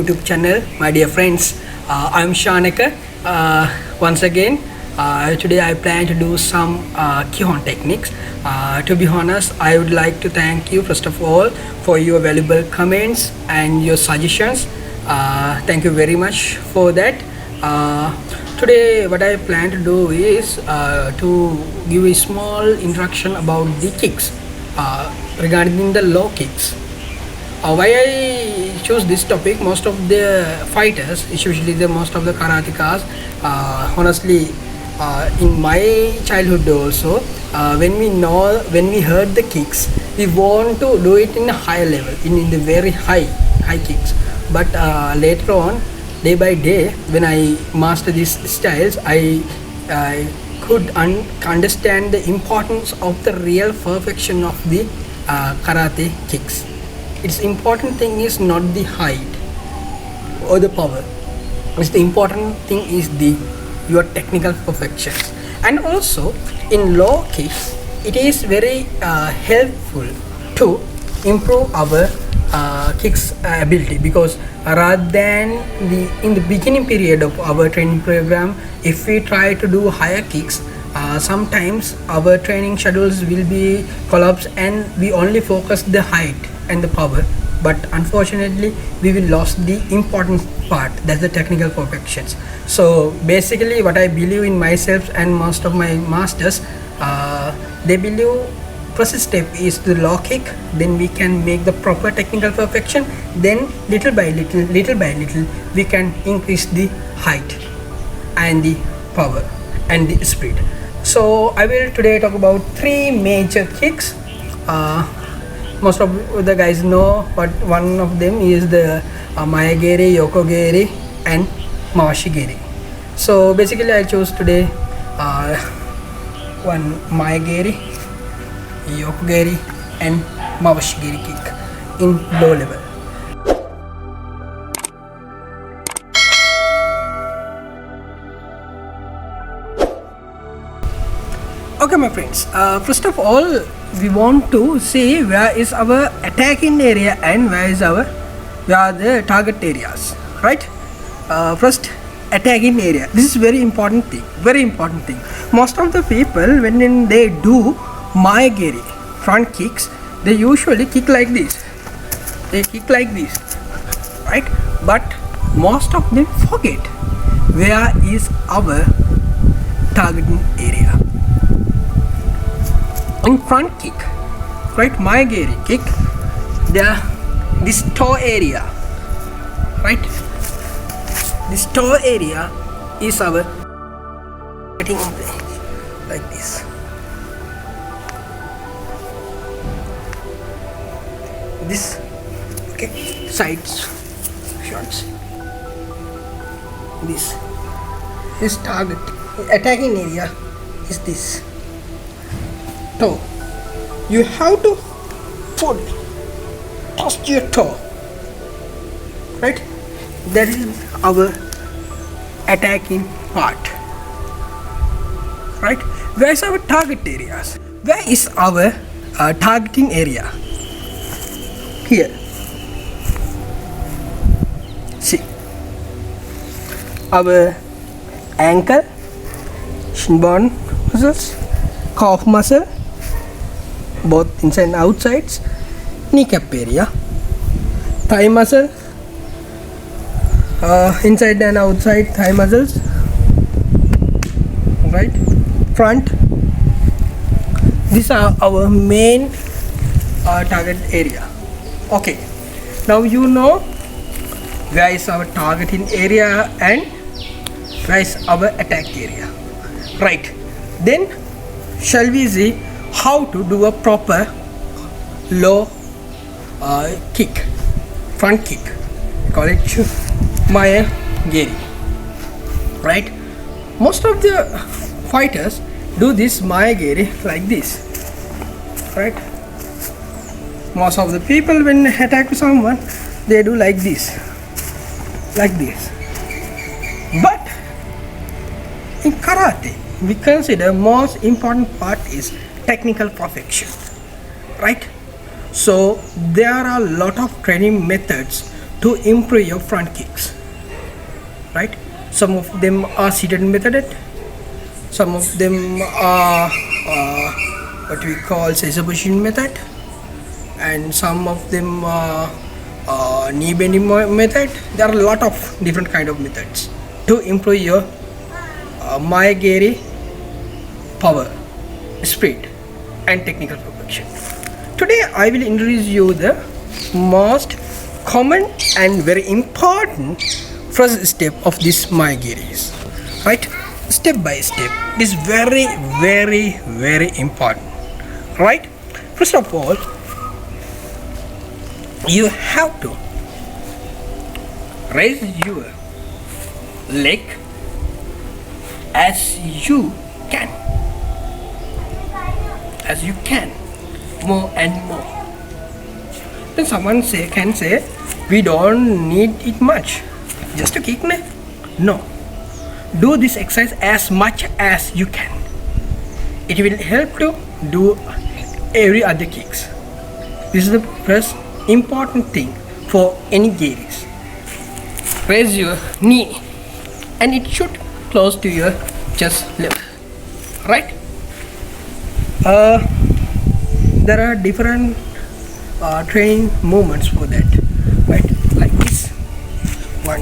YouTube channel, my dear friends. I'm Shanaka. Once again, today I plan to do some Kihon techniques. To be honest, I would like to thank you first of all for your valuable comments and your suggestions. Thank you very much for that. Today what I plan to do is to give a small introduction about the kicks regarding the low kicks. Why I choose this topic? Most of the fighters, especially the most of the karatekas, honestly, in my childhood also, when we heard the kicks, we want to do it in a higher level, in the very high kicks. But later on, day by day, when I master these styles, I could understand the importance of the real perfection of the karate kicks. Its important thing is not the height or the power. It's the important thing is your technical perfections. And also in low kicks, it is very helpful to improve our kicks ability, because rather than in the beginning period of our training program, if we try to do higher kicks, sometimes our training schedules will be collapsed and we only focus the height and the power, but unfortunately we will lose the important part, that's the technical perfections. So basically what I believe in myself and most of my masters, they believe first step is the low kick, then we can make the proper technical perfection, then little by little we can increase the height and the power and the speed. So I will today talk about three major kicks. Most of the guys know, but one of them is the Mayageri, Yokogeri and Mawashigiri. So basically I chose today one Mayageri, Yokogeri and Mawashigiri kick in low level. Okay my friends, first of all we want to see where is our attacking area and where are the target areas, right? First, attacking area. This is very important thing. Most of the people when they do Mayageri front kicks, they usually kick like this. Right? But most of them forget where is our targeting area. In front kick, right, Mayageri kick, this toe area, right? This toe area is our getting like this. This, okay, sides shots. This target attacking area is this. Toe. You have to touch your toe, right? That is our attacking part, right? Where is our target areas? Where is our targeting area? Here. See, our ankle, shin bone muscles, calf muscle, both inside and outsides, kneecap area, thigh muscle, inside and outside thigh muscles, right? Front. These are our main target area. Okay, now you know where is our targeting area and where is our attack area, right? Then shall we see how to do a proper low kick, front kick, call it Mayageri, right? Most of the fighters do this Mayageri like this, right? Most of the people when they attack someone, they do like this. But in karate, we consider most important part is technical perfection, right? So there are a lot of training methods to improve your front kicks, right? Some of them are seated method, some of them are what we call scissor position method, and some of them are knee bending method. There are a lot of different kind of methods to improve your Maya-Geri power, speed and technical perfection. Today I will introduce you the most common and very important first step of this Maya-Geris, right? Step by step. It is very important, right? First of all, you have to raise your leg as you can, more and more. Then someone can say we don't need it much, just a kick. No, do this exercise as much as you can. It will help to do every other kicks. This is the first important thing for any Geris. Raise your knee and it should close to your chest level, right? There are different training movements for that, right? Like this: 1,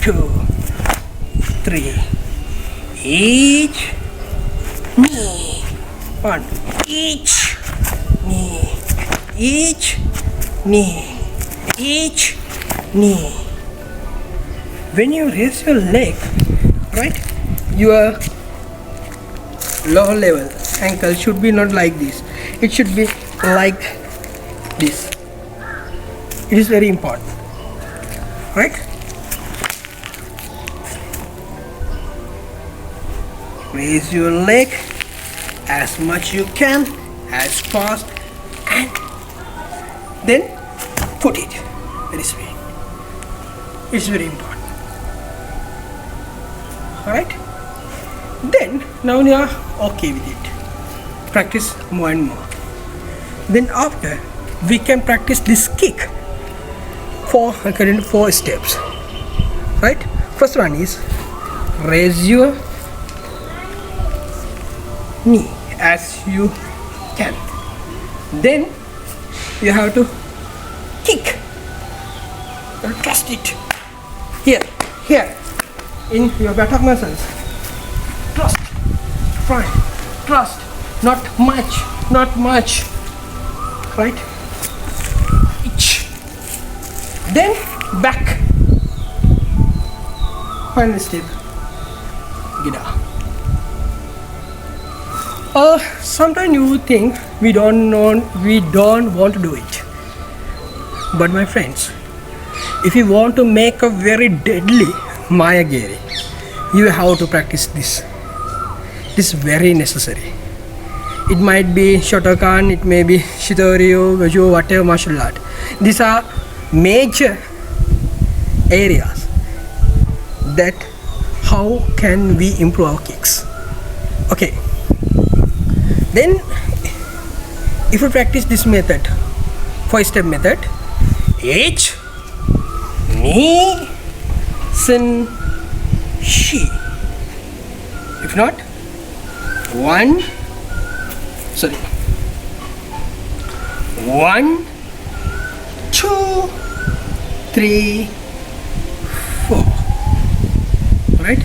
2, 3. Each knee. 1. Each knee. Each knee. Each knee. When you raise your leg, right, your lower level ankle should be not like this. It should be like this. It is very important, right? Raise your leg as much you can, as fast, and then put it very straight. It's very important. Alright? Then now you are okay with it. Practice more and more. Then after, we can practice this kick according to 4 steps. Right? First one is raise your knee as you can. Then you have to kick. Trust it. Here, in your buttock muscles. Trust. Fine. Trust. Not much. Right? Each. Then back. Final step. Get up. Sometimes you think we don't want to do it. But my friends, if you want to make a very deadly Maya-Geri, you have to practice this. This is very necessary. It might be Shotokan, it may be Shitoryu, Goju, whatever martial art. These are major areas that how can we improve our kicks. Okay. Then if you practice this method, 5-step method, H, Ni, Sen, Shi. If not, 1, 2, 3, 4. Right?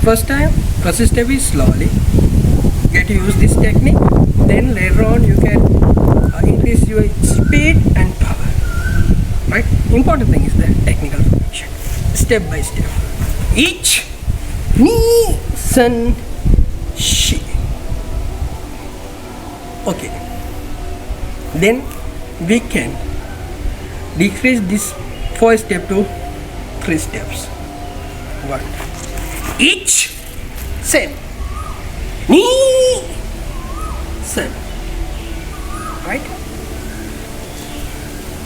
First step is slowly. Get to use this technique. Then later on you can increase your speed and power. Right? Important thing is the technical perfection. Step by step. Each, Ni, Sen, Shi. Okay. Then we can decrease this 4 step to 3 steps. 1. Each, same. Ni, Sen. Right?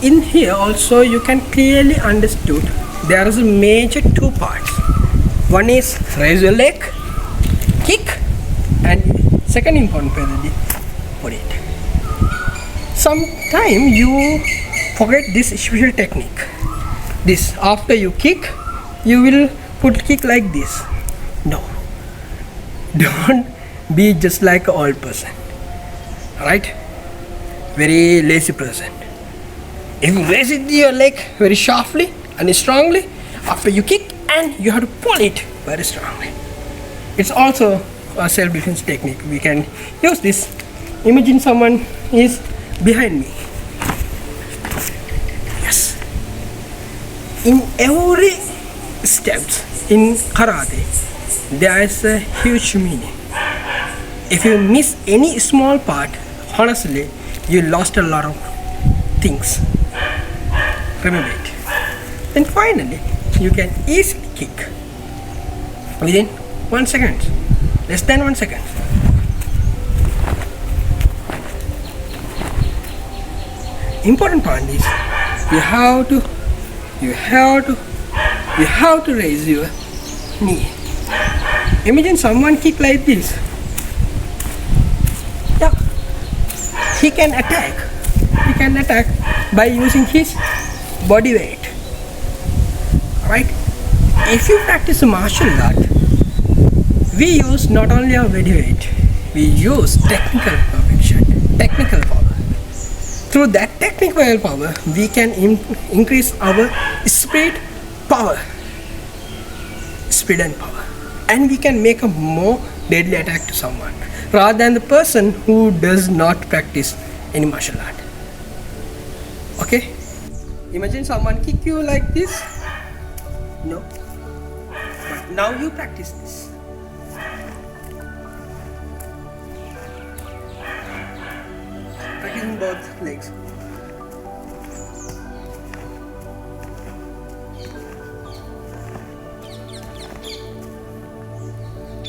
In here also you can clearly understood there is a major 2 parts. One is raise your leg, kick, and second important part is put it. Sometime you forget this special technique. This, after you kick, you will put kick like this. No, don't be just like an old person, right? Very lazy person. If you raise it your leg very sharply and strongly, after you kick, and you have to pull it very strongly. It's also a self-defense technique. We can use this. Imagine someone is behind me. Yes. In every steps in karate, there is a huge meaning. If you miss any small part, honestly, you lost a lot of things. Remember it. Then finally, you can easily kick within 1 second, less than 1 second. Important point is you have to raise your knee. Imagine someone kick like this. Yeah, he can attack by using his body weight, right? If you practice martial art, we use not only our body weight, we use technical perfection, technical power. Through that technical power, we can increase our speed and power, and we can make a more deadly attack to someone rather than the person who does not practice any martial art. Okay, imagine someone kick you like this. No, but now you practice this. Practicing both legs.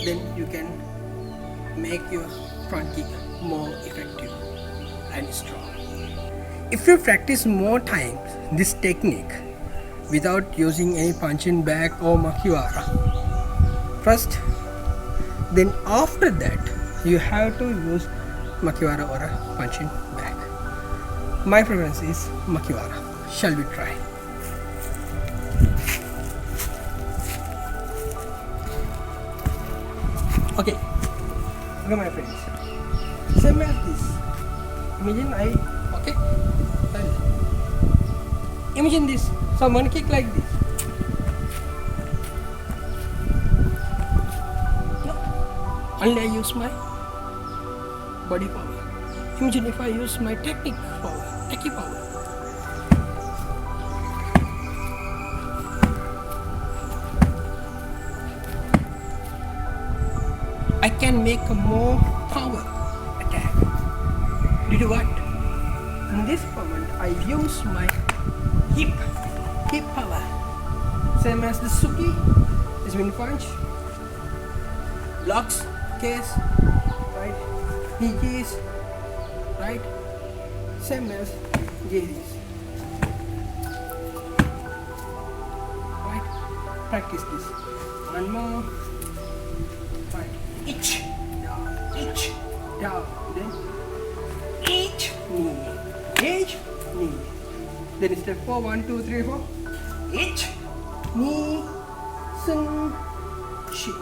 Then you can make your front kick more effective and strong. If you practice more times this technique without using any punching bag or makiwara first, then after that you have to use makiwara or a punching bag. My preference is makiwara. Shall we try? Okay, my friends, same as this. Imagine imagine this, someone kick like this. No, only I use my body power. Imagine if I use my technique power, techie power. I can make a more power attack. Due to what? In this moment, I use my hip power. Same as the Suki, is wind punch, blocks, case, right? Hijis, right? Same as Gairis. Right? Practice this. One more. Right. Each down, then each knee. Then step 4, 1, 2, 3, 4. Each knee, sun, shi.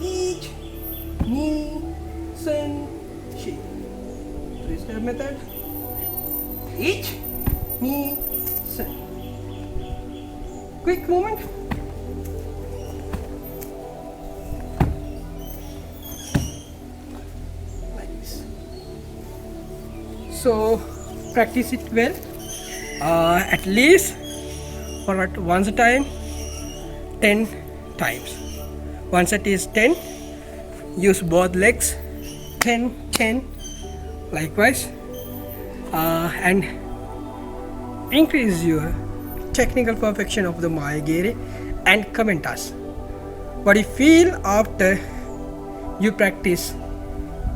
Each knee, sun, shi. 3-step method. Each knee, sun. Quick movement. So practice it well, at least for once a time 10 times. One set is 10, use both legs 10 likewise, and increase your technical perfection of the Maegiri, and comment us what you feel after you practice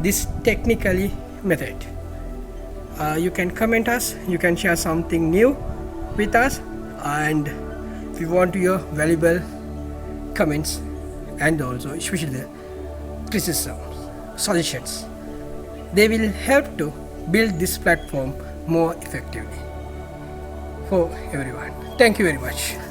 this technically method. You can comment us, you can share something new with us, and if you want your valuable comments and also especially the criticisms, suggestions, they will help to build this platform more effectively for everyone. Thank you very much.